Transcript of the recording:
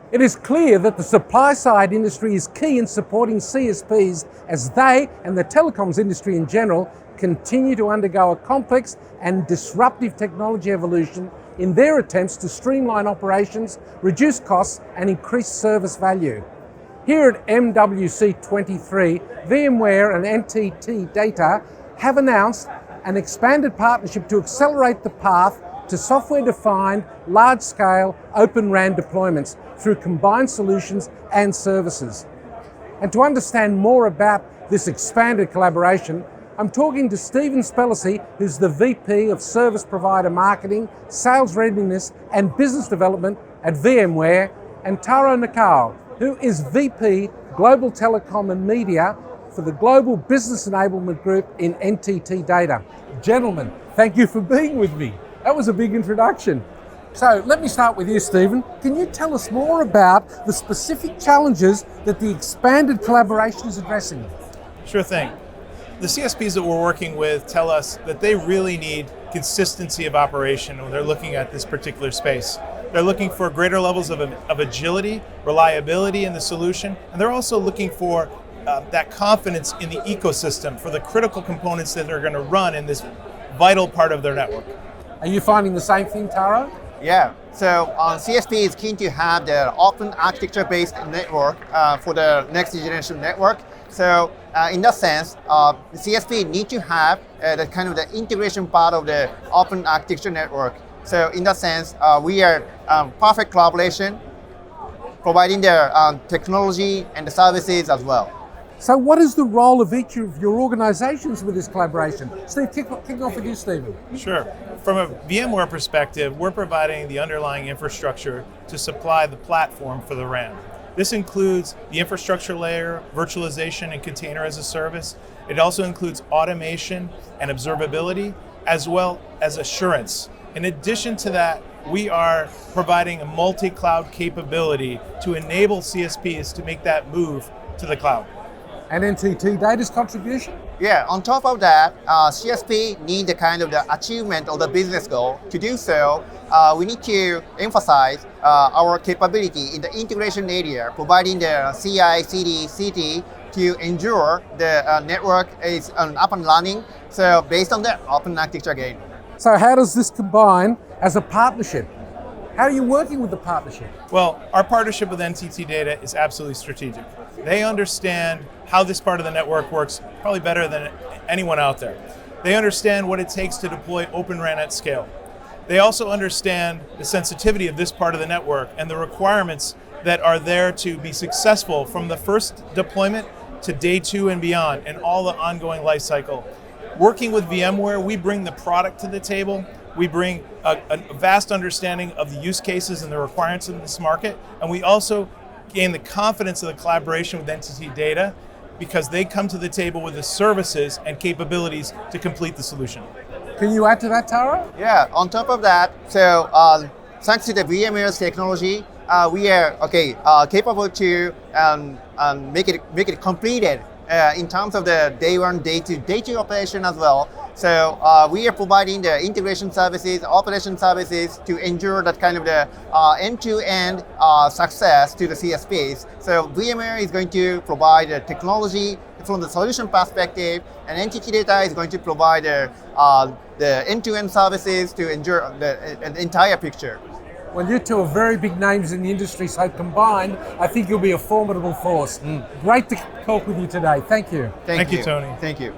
It is clear that the supply-side industry is key in supporting CSPs as they, and the telecoms industry in general, continue to undergo a complex and disruptive technology evolution in their attempts to streamline operations, reduce costs, and increase service value. Here at MWC23, VMware and NTT Data have announced an expanded partnership to accelerate the path to software-defined, large-scale Open RAN deployments through combined solutions and services. And to understand more about this expanded collaboration, I'm talking to Stephen Spellicy, who's the VP of Service Provider Marketing, Sales Readiness and Business Development at VMware, and Taro Nakao, who is VP Global Telecom and Media for the Global Business Enablement Group in NTT Data. Gentlemen, thank you for being with me. That was a big introduction. So let me start with you, Stephen. Can you tell us more about the specific challenges that the expanded collaboration is addressing? Sure thing. The CSPs that we're working with tell us that they really need consistency of operation when they're looking at this particular space. They're looking for greater levels of agility, reliability in the solution, and they're also looking for that confidence in the ecosystem for the critical components that are going to run in this vital part of their network. Are you finding the same thing, Taro? Yeah, so CSP is keen to have the open architecture-based network for the next generation network. So in that sense, the CSP need to have the kind of the integration part of the open architecture network. So in that sense, we are perfect collaboration, providing the technology and the services as well. So what is the role of each of your organizations with this collaboration? Steve, kick off with you, Stephen. Sure. From a VMware perspective, we're providing the underlying infrastructure to supply the platform for the RAN. This includes the infrastructure layer, virtualization, and container as a service. It also includes automation and observability, as well as assurance. In addition to that, we are providing a multi-cloud capability to enable CSPs to make that move to the cloud. And NTT Data's contribution? Yeah, on top of that, CSP need the kind of the achievement of the business goal. To do so, we need to emphasize our capability in the integration area, providing the CI, CD, CT to ensure the network is up and running. So based on the open architecture again. So how does this combine as a partnership? How are you working with the partnership? Well, our partnership with NTT Data is absolutely strategic. They understand how this part of the network works probably better than anyone out there. They understand what it takes to deploy Open RAN at scale. They also understand the sensitivity of this part of the network and the requirements that are there to be successful from the first deployment to day 2 and beyond, and all the ongoing life cycle. Working with VMware, we bring the product to the table. We bring a vast understanding of the use cases and the requirements in this market, and we also gain the confidence of the collaboration with NTT Data because they come to the table with the services and capabilities to complete the solution. Can you add to that, Taro? Yeah, on top of that, so thanks to the VMware's technology, we are capable to make it completed in terms of the day 1, day 2 operation as well. So we are providing the integration services, operation services to ensure that kind of the end-to-end success to the CSPs. So VMware is going to provide the technology from the solution perspective, and NTT Data is going to provide the end-to-end services to ensure the entire picture. Well, you two are very big names in the industry, so combined, I think you'll be a formidable force. Great to talk with you today. Thank you. Thank you, Tony. Thank you.